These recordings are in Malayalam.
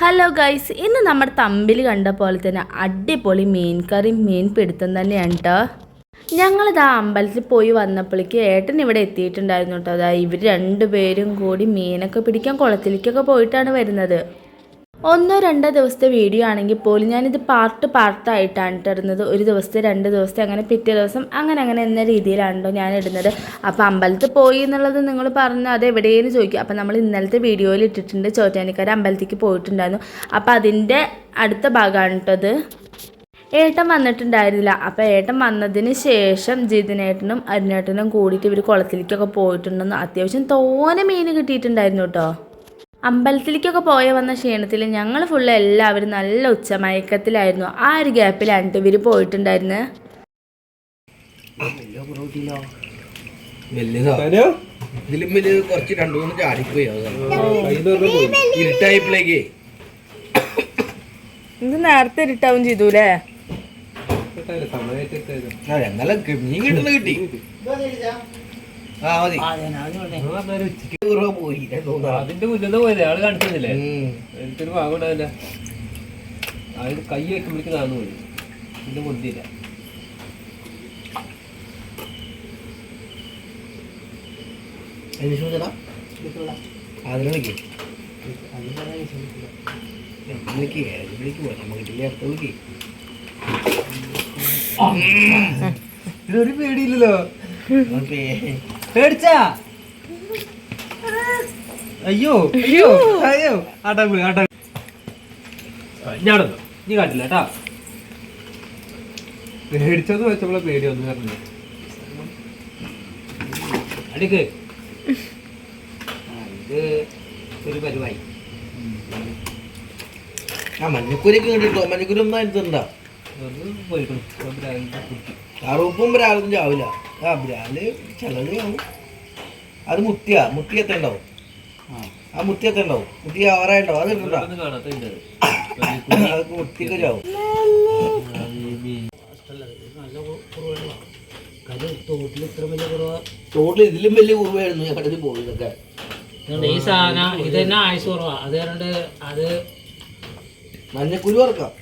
ഹലോ ഗൈസ്, ഇന്ന് നമ്മുടെ തമ്പിൽ കണ്ട പോലെ തന്നെ അടിപൊളി മീൻ കറിയും മീൻ പിടുത്തം തന്നെയാണ് കേട്ടോ. ഞങ്ങളിതാ അമ്പലത്തിൽ പോയി വന്നപ്പോഴേക്ക് ഏട്ടൻ ഇവിടെ എത്തിയിട്ടുണ്ടായിരുന്നു കേട്ടോ. അതാ ഇവർ രണ്ടുപേരും കൂടി മീനൊക്കെ പിടിക്കാൻ കുളത്തിലേക്കൊക്കെ പോയിട്ടാണ് വരുന്നത്. 1-2 ദിവസത്തെ വീഡിയോ ആണെങ്കിൽ പോലും ഞാനിത് പാർട്ടായിട്ടാണ് ഇടുന്നത്. ഒരു ദിവസത്തെ 2 ദിവസത്തെ അങ്ങനെ പിറ്റേ ദിവസം അങ്ങനെ എന്ന രീതിയിലാണല്ലോ ഞാൻ ഇടുന്നത്. അപ്പോൾ അമ്പലത്തിൽ പോയി എന്നുള്ളത് നിങ്ങൾ പറഞ്ഞു അത് എവിടെയെന്ന് ചോദിക്കും. അപ്പോൾ നമ്മൾ ഇന്നലത്തെ വീഡിയോയിൽ ഇട്ടിട്ടുണ്ട്, ചോറ്റാനിക്കര അമ്പലത്തിലേക്ക് പോയിട്ടുണ്ടായിരുന്നു. അപ്പോൾ അതിൻ്റെ അടുത്ത ഭാഗമാണ് കേട്ടത്. ഏട്ടൻ വന്നിട്ടുണ്ടായിരുന്നില്ല. അപ്പോൾ ഏട്ടൻ വന്നതിന് ശേഷം ജിതിനേട്ടനും അരുണേട്ടനും കൂടിയിട്ട് ഇവർ കുളത്തിലേക്കൊക്കെ പോയിട്ടുണ്ടെന്ന്. അത്യാവശ്യം തോനെ മീൻ കിട്ടിയിട്ടുണ്ടായിരുന്നു കേട്ടോ. അമ്പലത്തിലേക്കൊക്കെ വന്ന ക്ഷീണത്തിൽ ഞങ്ങൾ ഫുള്ള് എല്ലാവരും നല്ല ഉച്ചമയക്കത്തിലായിരുന്നു. ആ ഒരു ഗ്യാപ്പിലാണ് ഇവർ പോയിട്ടുണ്ടായിരുന്നത്. ഇത് നേരത്തെ ഇരുട്ടാവും ചെയ്തൂലേ? അതിന്റെ മുന്നേ പോയത് ആള് കാണിക്കുന്നില്ലേ? എനിക്കൊരു ഭാഗം ഉണ്ടാവില്ല. അത് കൈ വെക്കുമ്പോഴേക്ക് താന്നു പോയി. ഇതിന്റെ മുന്തില്ല. ഇതൊരു പേടിയില്ലല്ലോ. പേടിച്ചാ? അയ്യോ അയ്യോ അയ്യോ ഞാനൊന്നു നീ കാട്ടില്ല കേട്ടാ. പേടിച്ചെന്ന് വെച്ചപ്പോളെ പേടി ഒന്നും പറഞ്ഞില്ല. അടിക്ക് ഇത് ഒരു പരിവായി. മഞ്ഞക്കൂരിക്ക് കണ്ടിട്ടോ? മഞ്ഞക്കൂരി ഒന്നും എടുത്തിട്ടുണ്ടോ? കറുപ്പും ബ്രാലും ചാവില്ല. ആ ബ്രാല് ചിലത് ആവും. അത് മുത്തിയത്തെ ഉണ്ടാവും. ആ മുത്തിയത്തെ ഉണ്ടാവും. മുത്തി ആറായിണ്ടാവും. അത് ഇട്ടുണ്ടോ? അത് മുത്തിയൊക്കെ ചാവും. തോട്ടിൽ ഇതിലും വലിയ കുറവായിരുന്നു ഞാൻ കടലിൽ പോയതൊക്കെ. ഈ സാധനം ഇത് തന്നെ ആയുസ് കുറവാ. അത് കണ്ട് അത് മഞ്ഞക്കുരി വറക്കാം.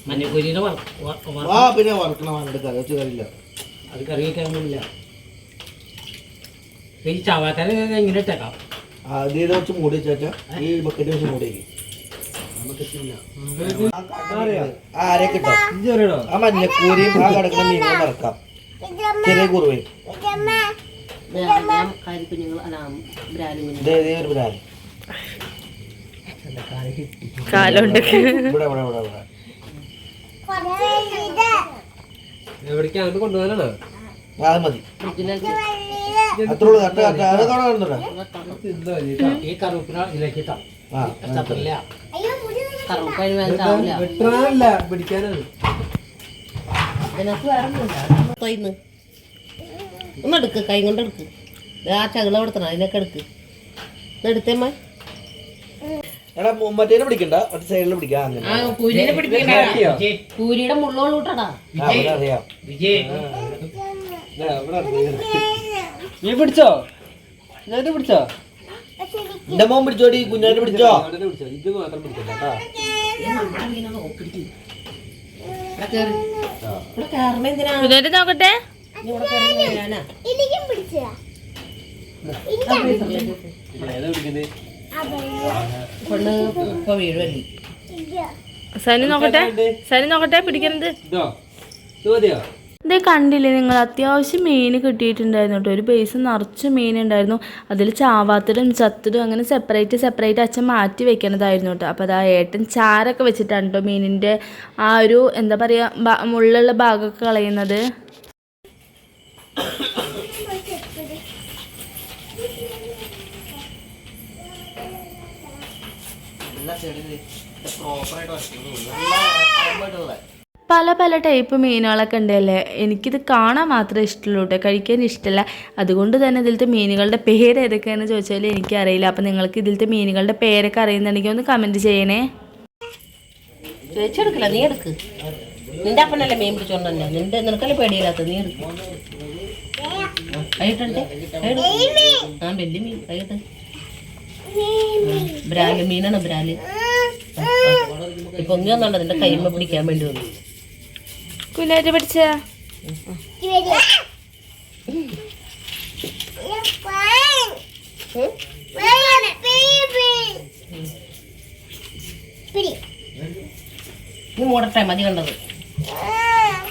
മഞ്ഞക്കുരിയുടെ പിന്നെ വറക്കണം. അതിന്റെ കറി വെച്ച് കറിയില്ല. അത് കറി വയ്ക്കാൻ പറ്റില്ല. ഈ ചവാത്തല എങ്ങനെ ഇട്ടേക്കാം? അതിനെ വെച്ച് മൂടി വെച്ചാ ഈ ബക്കറ്റ് വെച്ച് മൂടി ആരെ കിട്ടോ? ആ മഞ്ഞക്കൂരിയും ആ കിടക്കുന്ന മീനും വറക്കാം. ചെറിയ കുറുവയും ഒരു ബ്രാല് എവിടേക്കാണ് കൊണ്ടുപോകാനാണ്? അത് മതി. അത്രേ ഈ കറുപ്പിന ഇതിലേക്ക് ഇട്ടാ പിടിക്കാനാണ്. ഒന്നെടുക്ക്, കൈ കൊണ്ട് എടുക്ക്. ആ ചകിള കൊടുത്തണം, അതിനൊക്കെ എടുക്ക്. എടുത്തേമ്മ മറ്റേനെ പിടിക്കണ്ട, മറ്റേ സൈഡിൽ പിടിക്കാം. പൂരിയുടെ മുള്ളോളൂട്ടടാ. അറിയാം. നീ പിടിച്ചോ? ഞാൻ പിടിച്ചോ? എന്റെ മോൻ പിടിച്ചോടി. കുഞ്ഞാനെ പിടിച്ചോ? ഇത് മാത്രം പിടിക്കണ്ട. നോക്കട്ടെ. സനി നോക്കട്ടെ പിടിക്കുന്നത്. ഇത് കണ്ടില്ലേ നിങ്ങൾ? അത്യാവശ്യം മീൻ കിട്ടിയിട്ടുണ്ടായിരുന്നു കേട്ടോ. ഒരു ബേസ് നിറച്ച് മീൻ ഉണ്ടായിരുന്നു. അതിൽ ചാവാത്തതും ചത്തതും അങ്ങനെ സെപ്പറേറ്റ് അച്ഛൻ മാറ്റി വെക്കണതായിരുന്നു കേട്ടോ. അപ്പോൾ അതാ ഏട്ടൻ ചാരൊക്കെ വെച്ചിട്ടാണ് കേട്ടോ മീനിൻ്റെ ആ ഒരു എന്താ പറയുക മുള്ളുള്ള ഭാഗമൊക്കെ കളയുന്നത്. പല ടൈപ്പ് മീനുകളൊക്കെ ഉണ്ടല്ലേ. എനിക്കിത് കാണാൻ മാത്രമേ ഇഷ്ടമുള്ളൂ കേട്ടോ, കഴിക്കാൻ ഇഷ്ടമല്ല. അതുകൊണ്ട് തന്നെ ഇതിലത്തെ മീനുകളുടെ പേര് ഏതൊക്കെയാണെന്ന് ചോദിച്ചാൽ എനിക്കറിയില്ല. അപ്പം നിങ്ങൾക്ക് ഇതിലത്തെ മീനുകളുടെ പേരൊക്കെ അറിയുന്നുണ്ടെങ്കിൽ ഒന്ന് കമൻറ്റ് ചെയ്യണേ. ചോദിച്ചെടുക്കില്ല, നീ എടുക്ക്. നിന്റെ അപ്പനല്ലേ മീൻ പിടിച്ചോണ്ടല്ലേ? നിനക്കല്ലേ പേടിയില്ലാത്ത? നീ എടുക്ക്. കൈയിട്ടെ. ആ വലിയ മീൻ കൈയിട്ട്. ബ്രാല് മീനാണ് ബ്രാല്. പൊങ്ങി വന്നോണ്ട് നിന്റെ കൈമ പിടിക്കാൻ വേണ്ടി വന്നു. കുഞ്ഞായിട്ട് പിടിച്ച നീ മൂടട്ടെ, മതി കണ്ടത്.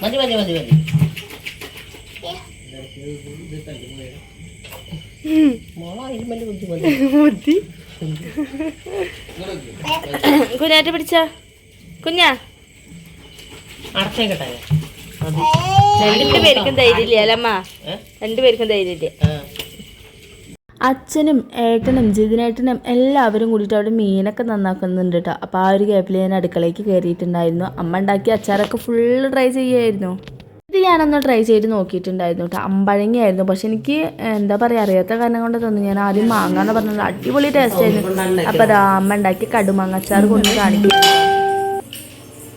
മതി മതി മതി മതി. മോളോ അതിന് വലിയ ബുദ്ധിമുട്ട്. കുഞ്ഞായിട്ട് പിടിച്ച കുഞ്ഞാ അടച്ചേക്കട്ടെ. മതി. രണ്ടുപേർക്കും ധൈര്യമില്ല അല്ലമ്മ, രണ്ടുപേർക്കും ധൈര്യമില്ല. അച്ഛനും ഏട്ടനും ജിതിനേട്ടനും എല്ലാവരും കൂടിയിട്ട് അവിടെ മീനൊക്കെ നന്നാക്കുന്നുണ്ട് കേട്ടോ. അപ്പോൾ ആ ഒരു ഗ്യാപ്പിൽ ഞാൻ അടുക്കളയ്ക്ക് കയറിയിട്ടുണ്ടായിരുന്നു. അമ്മ ഉണ്ടാക്കിയ അച്ചാറൊക്കെ ഫുള്ള് ട്രൈ ചെയ്യുമായിരുന്നു. ഇത് ഞാനൊന്ന് ട്രൈ ചെയ്ത് നോക്കിയിട്ടുണ്ടായിരുന്നു കേട്ടോ. അമ്പഴങ്ങയായിരുന്നു, പക്ഷെ എനിക്ക് എന്താ പറയുക അറിയാത്ത കാരണം കൊണ്ട് തോന്നുന്നു ഞാൻ ആദ്യം മാങ്ങാന്ന് പറഞ്ഞത് അടിപൊളി ടേസ്റ്റ് ആയിരുന്നു. അപ്പോൾ അതാ അമ്മ ഉണ്ടാക്കിയ കടുമാങ്ങ അച്ചാർ കൊണ്ട് കാണിക്കും.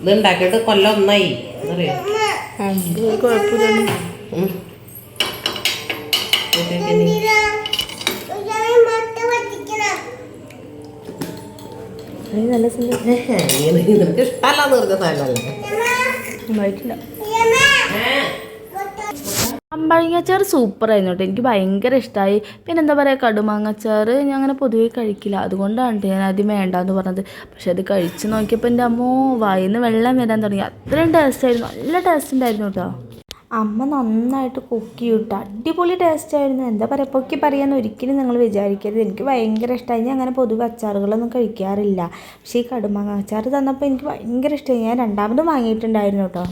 ഇത് ഉണ്ടാക്കിയിട്ട് കൊല്ലം ഒന്നായി അറിയോ? കുഴപ്പമില്ല. നല്ല നിനക്ക് ഇഷ്ടമല്ലാന്ന് പറഞ്ഞ സാധനമല്ലേ? അമ്പഴങ്ങച്ചാർ സൂപ്പറായിരുന്നു കേട്ടോ. എനിക്ക് ഭയങ്കര ഇഷ്ടമായി. പിന്നെ എന്താ പറയുക, കടുമാങ്ങച്ചാർ ഞാൻ അങ്ങനെ പൊതുവേ കഴിക്കില്ല, അതുകൊണ്ടാണ് ഞാൻ ആദ്യം വേണ്ടാന്ന് പറഞ്ഞത്. പക്ഷെ അത് കഴിച്ച് നോക്കിയപ്പോൾ എൻ്റെ അമ്മോ വായിന്ന് വെള്ളം വരാൻ തുടങ്ങി. അത്രയും ടേസ്റ്റായിരുന്നു, നല്ല ടേസ്റ്റ് ഉണ്ടായിരുന്നു കേട്ടോ. അമ്മ നന്നായിട്ട് കുക്ക് ചെയ്തിട്ട് അടിപൊളി ടേസ്റ്റായിരുന്നു. എന്താ പറയുക, പൊക്കി പറയാൻ ഒരിക്കലും നിങ്ങൾ വിചാരിക്കരുത്. എനിക്ക് ഭയങ്കര ഇഷ്ടമായി. ഞാൻ അങ്ങനെ പൊതുവെ അച്ചാറുകളൊന്നും കഴിക്കാറില്ല, പക്ഷേ ഈ കടുമാങ്ങ അച്ചാർ തന്നപ്പോൾ എനിക്ക് ഭയങ്കര ഇഷ്ടമായി. ഞാൻ രണ്ടാമത് വാങ്ങിയിട്ടുണ്ടായിരുന്നു കേട്ടോ.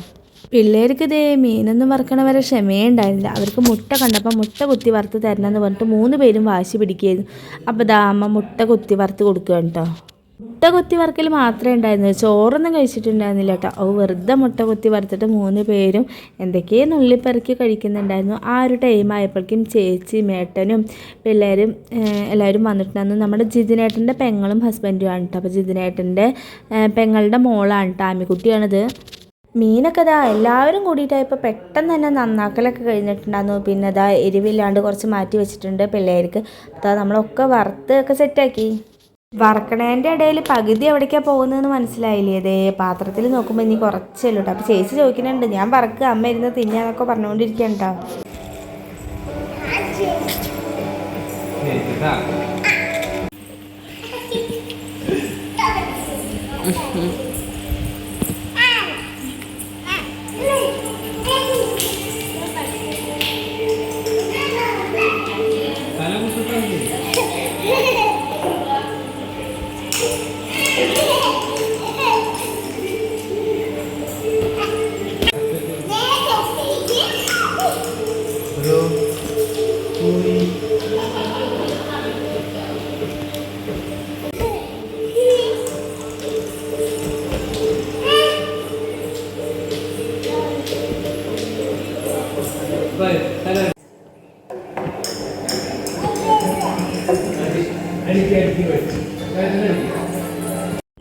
പിള്ളേർക്ക് ഇതേ മീനൊന്നും വറുക്കണ വരെ ക്ഷമയേ ഉണ്ടായിരുന്നില്ല. അവർക്ക് മുട്ട കണ്ടപ്പോൾ മുട്ട കുത്തി വറുത്ത് തരണമെന്ന് പറഞ്ഞിട്ട് 3 പേരും വാശി പിടിക്കുകയായിരുന്നു. അപ്പോൾ ദാ അമ്മ മുട്ട കുത്തി വറുത്ത് കൊടുക്കുക കേട്ടോ. മുട്ട കുത്തി വറുക്കൽ മാത്രമേ ഉണ്ടായിരുന്നുള്ളൂ, ചോറൊന്നും കഴിച്ചിട്ടുണ്ടായിരുന്നില്ല കേട്ടോ. വെറുതെ മുട്ട കുത്തി വറുത്തിട്ട് 3 പേരും എന്തൊക്കെയോ നുള്ളിപ്പെറുക്കി കഴിക്കുന്നുണ്ടായിരുന്നു. ആ ഒരു ടൈം ആയപ്പോഴേക്കും ചേച്ചിയും ഏട്ടനും പിള്ളേരും എല്ലാവരും വന്നിട്ടുണ്ടായിരുന്നു. നമ്മുടെ ജിതിനേട്ടൻ്റെ പെങ്ങളും ഹസ്ബൻഡുമാണ് കേട്ടോ. അപ്പോൾ ജിതിനേട്ടൻ്റെ പെങ്ങളുടെ മോളാണ് കേട്ടോ, ആമിക്കുട്ടിയാണിത്. മീനൊക്കെ ഇതാ എല്ലാവരും കൂടിയിട്ടായപ്പോൾ പെട്ടെന്ന് തന്നെ നന്നാക്കലൊക്കെ കഴിഞ്ഞിട്ടുണ്ടായിരുന്നു. പിന്നെ അതാ എരിവില്ലാണ്ട് കുറച്ച് മാറ്റി വെച്ചിട്ടുണ്ട് പിള്ളേർക്ക്. അതാ നമ്മളൊക്കെ വറുത്ത് ഒക്കെ സെറ്റാക്കി. വറക്കണേൻ്റെ ഇടയിൽ പകുതി എവിടേക്കാണ് പോകുന്നതെന്ന് മനസ്സിലായില്ലേ? അതേ പാത്രത്തിൽ നോക്കുമ്പോൾ ഇനി കുറച്ചല്ലോ കേട്ടോ. അപ്പോൾ ചേച്ചി ചോദിക്കുന്നുണ്ട്, ഞാൻ വറക്കുക അമ്മ ഇരുന്ന് തിന്നാന്നൊക്കെ പറഞ്ഞുകൊണ്ടിരിക്കുകയാണ് കേട്ടോ.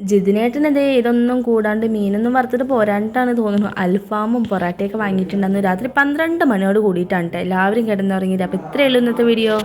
ജിതിനേട്ടനതേ ഇതൊന്നും കൂടാണ്ട് മീനൊന്നും വറുത്തിട്ട് പോരാനിട്ടാണ് തോന്നുന്നു അൽഫാമും പൊറാട്ടയൊക്കെ വാങ്ങിയിട്ടുണ്ടായിരുന്നു. രാത്രി 12 മണിയോട് കൂടിയിട്ടാണ് കേട്ടോ എല്ലാവരും കിടന്നുറങ്ങിയത്. അപ്പോൾ ഇത്രയേ ഉള്ളൂ ഇന്നത്തെ വീഡിയോ.